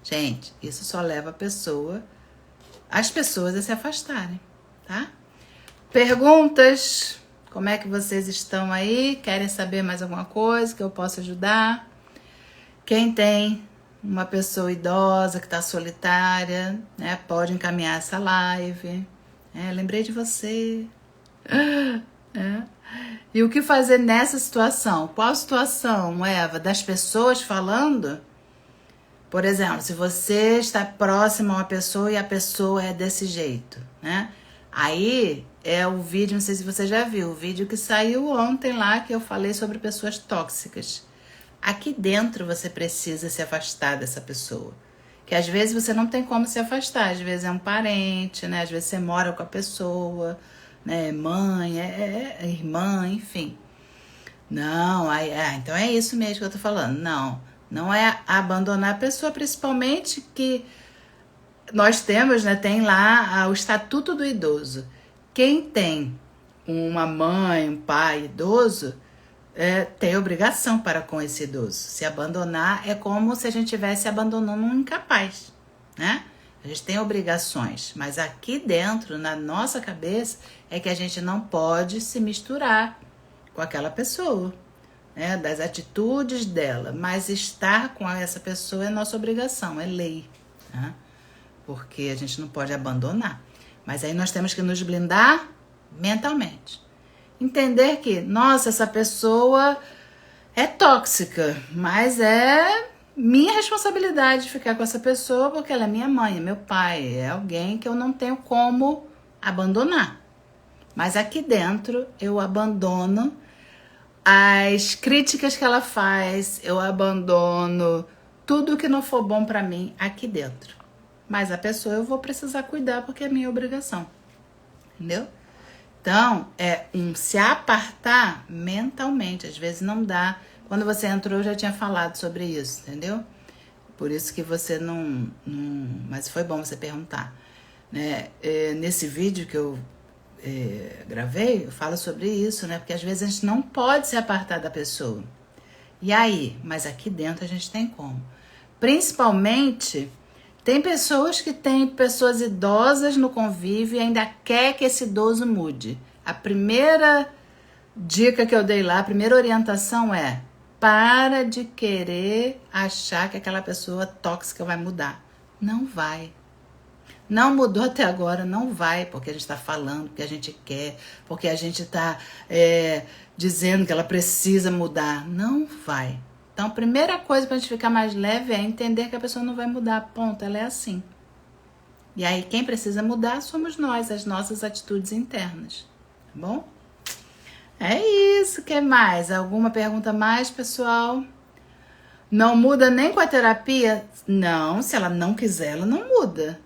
Gente, isso só leva as pessoas a se afastarem, tá? Perguntas? Como é que vocês estão aí? Querem saber mais alguma coisa que eu possa ajudar? Quem tem uma pessoa idosa que está solitária, né, pode encaminhar essa live. Lembrei de você. E o que fazer nessa situação? Qual situação, Eva? Das pessoas falando? Por exemplo, se você está próximo a uma pessoa e a pessoa é desse jeito, né? Aí é o vídeo, não sei se você já viu, o vídeo que saiu ontem lá, que eu falei sobre pessoas tóxicas. Aqui dentro você precisa se afastar dessa pessoa. Que às vezes você não tem como se afastar, às vezes é um parente, né? Às vezes você mora com a pessoa, né? Mãe, irmã, enfim. Não, então é isso mesmo que eu tô falando. Não é abandonar a pessoa, principalmente que nós temos, né? Tem lá o Estatuto do Idoso. Quem tem uma mãe, um pai idoso, tem obrigação para com esse idoso. Se abandonar é como se a gente estivesse abandonando um incapaz, né? A gente tem obrigações, mas aqui dentro, na nossa cabeça, é que a gente não pode se misturar com aquela pessoa, né? Das atitudes dela, mas estar com essa pessoa é nossa obrigação, é lei, né? Porque a gente não pode abandonar. Mas aí nós temos que nos blindar mentalmente. Entender que, nossa, essa pessoa é tóxica, mas é minha responsabilidade ficar com essa pessoa porque ela é minha mãe, é meu pai, é alguém que eu não tenho como abandonar. Mas aqui dentro eu abandono as críticas que ela faz, eu abandono tudo que não for bom pra mim aqui dentro. Mas a pessoa eu vou precisar cuidar porque é minha obrigação, entendeu? Então, é se apartar mentalmente. Às vezes não dá. Quando você entrou, eu já tinha falado sobre isso, entendeu? Por isso que você não mas foi bom você perguntar. Né? Nesse vídeo que eu gravei, eu falo sobre isso, né? Porque às vezes a gente não pode se apartar da pessoa. E aí? Mas aqui dentro a gente tem como. Principalmente, tem pessoas que têm pessoas idosas no convívio e ainda quer que esse idoso mude. A primeira dica que eu dei lá, a primeira orientação é: para de querer achar que aquela pessoa tóxica vai mudar. Não vai. Não mudou até agora, não vai, porque a gente está falando, porque a gente quer, porque a gente está dizendo que ela precisa mudar. Não vai. Então, a primeira coisa para a gente ficar mais leve é entender que a pessoa não vai mudar, ponto, ela é assim. E aí, quem precisa mudar somos nós, as nossas atitudes internas, tá bom? É isso, o que mais? Alguma pergunta mais, pessoal? Não muda nem com a terapia? Não, se ela não quiser, ela não muda.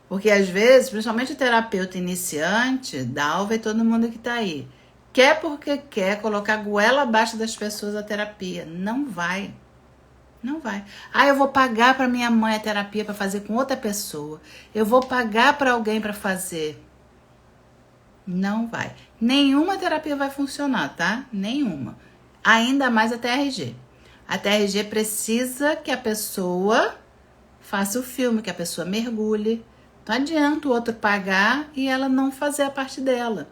Porque às vezes, principalmente o terapeuta iniciante, Dalva e todo mundo que tá aí, quer porque quer colocar a goela abaixo das pessoas a terapia. Não vai. Não vai. Ah, eu vou pagar para minha mãe a terapia para fazer com outra pessoa. Eu vou pagar para alguém para fazer. Não vai. Nenhuma terapia vai funcionar, tá? Nenhuma. Ainda mais a TRG. A TRG precisa que a pessoa faça o filme, que a pessoa mergulhe. Não adianta o outro pagar e ela não fazer a parte dela.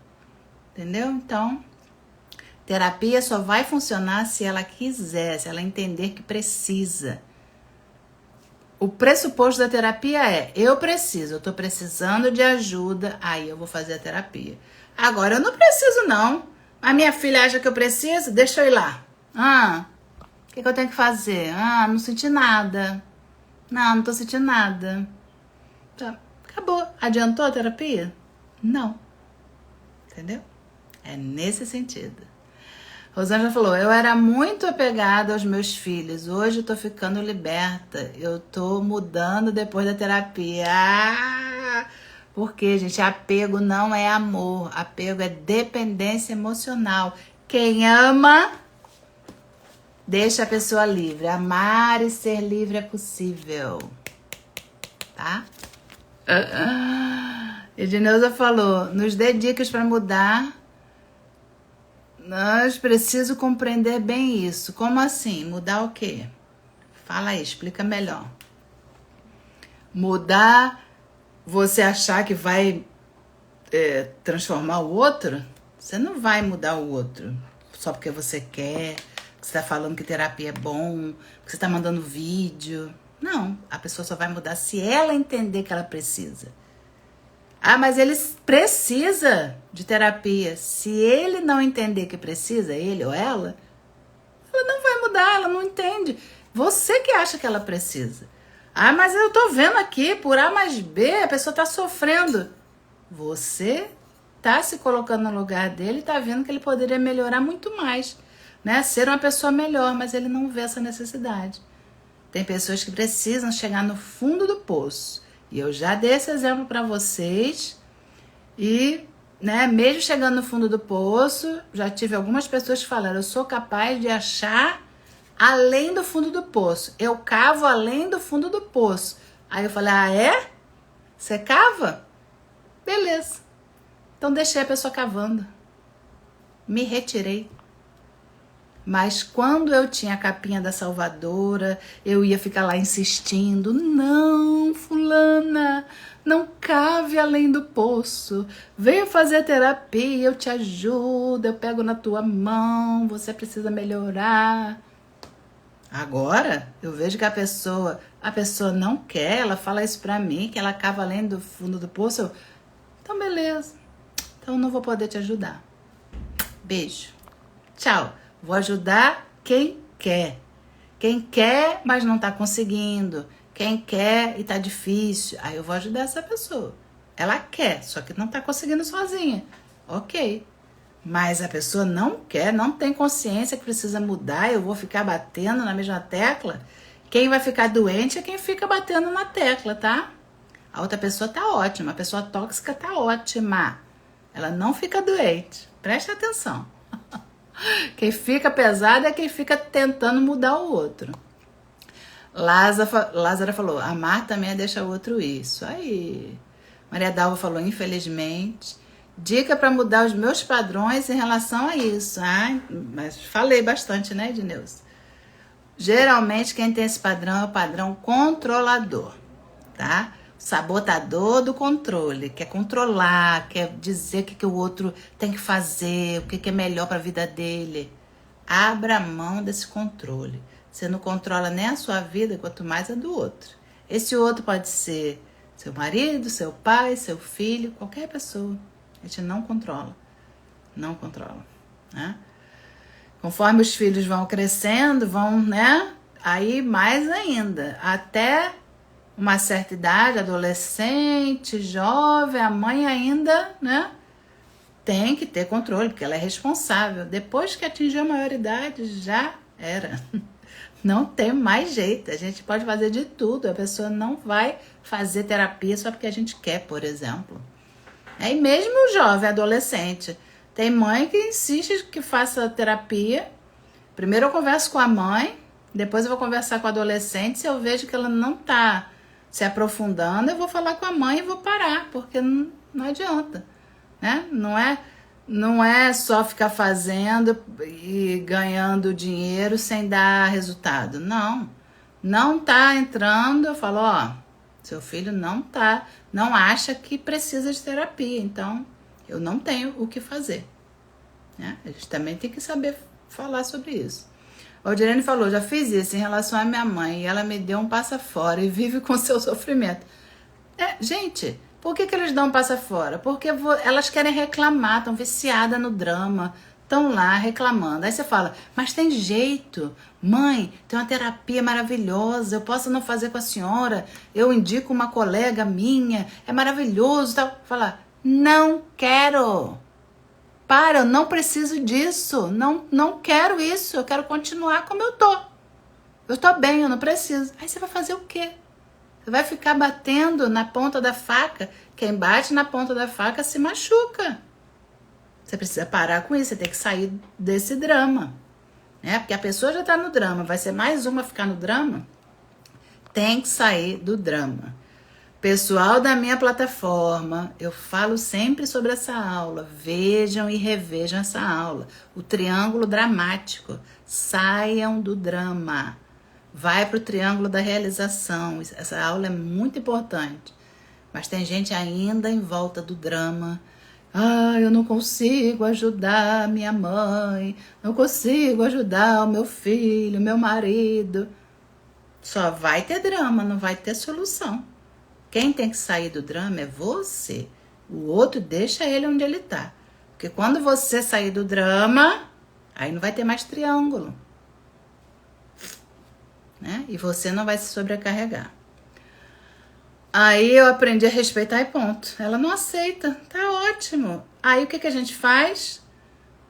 Entendeu? Então, terapia só vai funcionar se ela quiser, se ela entender que precisa. O pressuposto da terapia é: eu preciso, eu tô precisando de ajuda, aí eu vou fazer a terapia. Agora, eu não preciso não. A minha filha acha que eu preciso, deixa eu ir lá. O que eu tenho que fazer? Não senti nada. Não tô sentindo nada. Tá. Acabou. Adiantou a terapia? Não. Entendeu? É nesse sentido. Rosângela falou: eu era muito apegada aos meus filhos. Hoje eu tô ficando liberta. Eu tô mudando depois da terapia. Porque, gente, apego não é amor. Apego é dependência emocional. Quem ama, deixa a pessoa livre. Amar e ser livre é possível. Tá? Edneuza falou: nos dê dicas para mudar. Nós precisamos compreender bem isso. Como assim? Mudar o quê? Fala aí, explica melhor. Mudar, você achar que vai transformar o outro? Você não vai mudar o outro só porque você quer, que você está falando que terapia é bom, que você está mandando vídeo. Não, a pessoa só vai mudar se ela entender que ela precisa. Mas ele precisa de terapia. Se ele não entender que precisa, ele ou ela não vai mudar, ela não entende. Você que acha que ela precisa. Mas eu tô vendo aqui, por A mais B, a pessoa tá sofrendo. Você tá se colocando no lugar dele e tá vendo que ele poderia melhorar muito mais, né? Ser uma pessoa melhor, mas ele não vê essa necessidade. Tem pessoas que precisam chegar no fundo do poço. E eu já dei esse exemplo para vocês. E, né, mesmo chegando no fundo do poço, já tive algumas pessoas que falaram: eu sou capaz de achar além do fundo do poço. Eu cavo além do fundo do poço. Aí eu falei: é? Você cava? Beleza. Então deixei a pessoa cavando. Me retirei. Mas quando eu tinha a capinha da salvadora, eu ia ficar lá insistindo: não, fulana, não cave além do poço. Venha fazer terapia, eu te ajudo, eu pego na tua mão, você precisa melhorar. Agora, eu vejo que a pessoa não quer, ela fala isso pra mim, que ela cava além do fundo do poço. Então, beleza. Então, não vou poder te ajudar. Beijo. Tchau. Vou ajudar quem quer. Quem quer, mas não tá conseguindo. Quem quer e tá difícil. Aí eu vou ajudar essa pessoa. Ela quer, só que não tá conseguindo sozinha. Ok. Mas a pessoa não quer, não tem consciência que precisa mudar. Eu vou ficar batendo na mesma tecla. Quem vai ficar doente é quem fica batendo na tecla, tá? A outra pessoa tá ótima. A pessoa tóxica tá ótima. Ela não fica doente. Presta atenção. Quem fica pesado é quem fica tentando mudar o outro. Lázara falou, amar também é deixar o outro ir. Isso aí. Maria Dalva falou, infelizmente. Dica para mudar os meus padrões em relação a isso. Ah, mas falei bastante, né, Edneuza? Geralmente quem tem esse padrão é o padrão controlador, tá? Sabotador do controle, quer controlar, quer dizer o que o outro tem que fazer, o que é melhor para a vida dele. Abra mão desse controle. Você não controla nem a sua vida, quanto mais a do outro. Esse outro pode ser seu marido, seu pai, seu filho, qualquer pessoa. A gente não controla. Não controla, né? Conforme os filhos vão crescendo, né? Aí mais ainda. Até uma certa idade, adolescente, jovem, a mãe ainda, né? Tem que ter controle, porque ela é responsável. Depois que atingiu a maioridade, já era. Não tem mais jeito. A gente pode fazer de tudo. A pessoa não vai fazer terapia só porque a gente quer, por exemplo. E mesmo o jovem, adolescente, tem mãe que insiste que faça terapia. Primeiro eu converso com a mãe, depois eu vou conversar com a adolescente. Se eu vejo que ela não está se aprofundando, eu vou falar com a mãe e vou parar, porque não adianta, né? Não é só ficar fazendo e ganhando dinheiro sem dar resultado. Não tá entrando. Eu falo, ó, seu filho não acha que precisa de terapia, então eu não tenho o que fazer, né? A gente também tem que saber falar sobre isso. A Aldirene falou, já fiz isso em relação à minha mãe e ela me deu um passa fora e vive com seu sofrimento. Gente, por que eles dão um passa fora? Porque elas querem reclamar, estão viciadas no drama, estão lá reclamando. Aí você fala, mas tem jeito, mãe, tem uma terapia maravilhosa, eu posso não fazer com a senhora, eu indico uma colega minha, é maravilhoso, tal. Fala, não quero. Para, eu não preciso disso, não quero isso, eu quero continuar como eu tô. Eu tô bem, eu não preciso. Aí você vai fazer o quê? Você vai ficar batendo na ponta da faca. Quem bate na ponta da faca se machuca. Você precisa parar com isso, você tem que sair desse drama, né? Porque a pessoa já tá no drama, vai ser mais uma a ficar no drama? Tem que sair do drama. Pessoal da minha plataforma, eu falo sempre sobre essa aula. Vejam e revejam essa aula. O triângulo dramático. Saiam do drama. Vai para o triângulo da realização. Essa aula é muito importante. Mas tem gente ainda em volta do drama. Ah, eu não consigo ajudar minha mãe. Não consigo ajudar o meu filho, meu marido. Só vai ter drama, não vai ter solução. Quem tem que sair do drama é você. O outro deixa ele onde ele tá. Porque quando você sair do drama, aí não vai ter mais triângulo, né? E você não vai se sobrecarregar. Aí eu aprendi a respeitar e ponto. Ela não aceita. Tá ótimo. Aí o que a gente faz?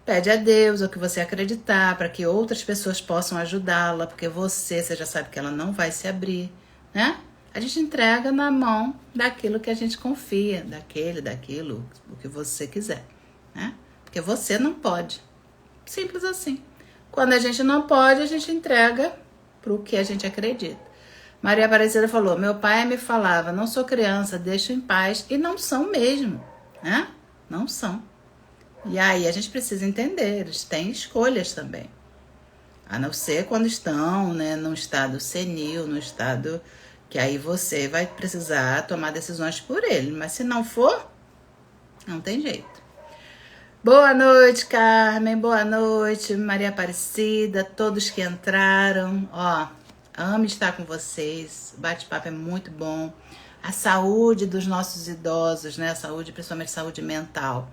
Pede a Deus o que você acreditar, para que outras pessoas possam ajudá-la, porque você já sabe que ela não vai se abrir, né? A gente entrega na mão daquilo que a gente confia, daquilo, o que você quiser, né? Porque você não pode. Simples assim. Quando a gente não pode, a gente entrega para o que a gente acredita. Maria Aparecida falou, meu pai me falava, não sou criança, deixa em paz. E não são mesmo, né? Não são. E aí a gente precisa entender, eles têm escolhas também. A não ser quando estão, né, num estado senil, num estado que aí você vai precisar tomar decisões por ele. Mas se não for, não tem jeito. Boa noite, Carmen. Boa noite, Maria Aparecida. Todos que entraram. Ó, amo estar com vocês. O bate-papo é muito bom. A saúde dos nossos idosos, né? A saúde, principalmente saúde mental,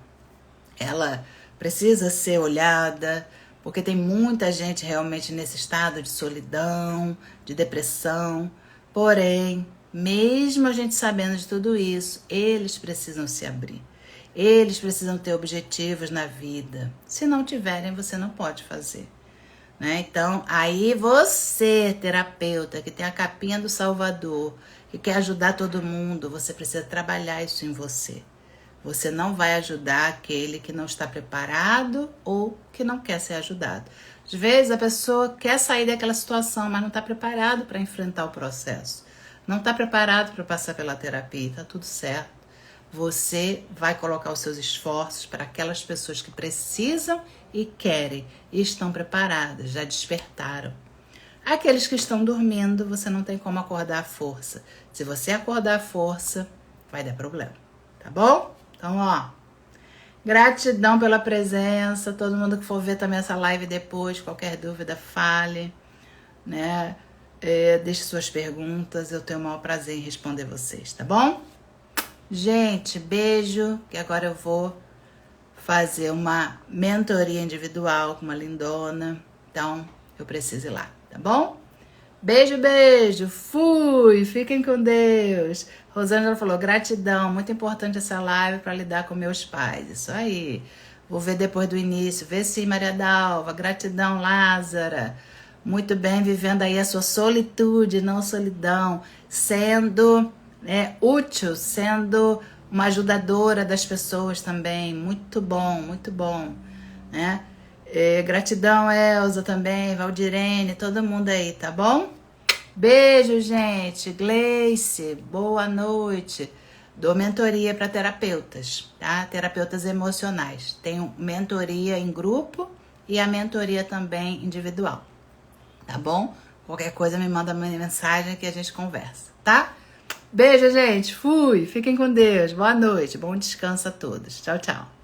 ela precisa ser olhada, porque tem muita gente realmente nesse estado de solidão, de depressão. Porém, mesmo a gente sabendo de tudo isso, eles precisam se abrir. Eles precisam ter objetivos na vida. Se não tiverem, você não pode fazer, né? Então, aí você, terapeuta, que tem a capinha do Salvador, que quer ajudar todo mundo, você precisa trabalhar isso em você. Você não vai ajudar aquele que não está preparado ou que não quer ser ajudado. Às vezes a pessoa quer sair daquela situação, mas não está preparado para enfrentar o processo. Não está preparado para passar pela terapia. Está tudo certo. Você vai colocar os seus esforços para aquelas pessoas que precisam e querem e estão preparadas, já despertaram. Aqueles que estão dormindo, você não tem como acordar à força. Se você acordar à força, vai dar problema, tá bom? Então, ó, gratidão pela presença. Todo mundo que for ver também essa live depois, qualquer dúvida, fale, né? Deixe suas perguntas, eu tenho o maior prazer em responder vocês, tá bom? Gente, beijo, que agora eu vou fazer uma mentoria individual com uma lindona, então eu preciso ir lá, tá bom? Beijo, beijo, fui, fiquem com Deus. Rosângela falou, gratidão, muito importante essa live para lidar com meus pais, isso aí. Vou ver depois do início, vê sim, Maria Dalva, gratidão, Lázara. Muito bem, vivendo aí a sua solitude, não solidão, sendo útil, sendo uma ajudadora das pessoas também, muito bom, né? Gratidão, Elza também, Valdirene, todo mundo aí, tá bom? Beijo, gente. Gleice, boa noite. Dou mentoria para terapeutas, tá? Terapeutas emocionais. Tenho mentoria em grupo e a mentoria também individual, tá bom? Qualquer coisa me manda uma mensagem que a gente conversa, tá? Beijo, gente. Fui. Fiquem com Deus. Boa noite. Bom descanso a todos. Tchau, tchau.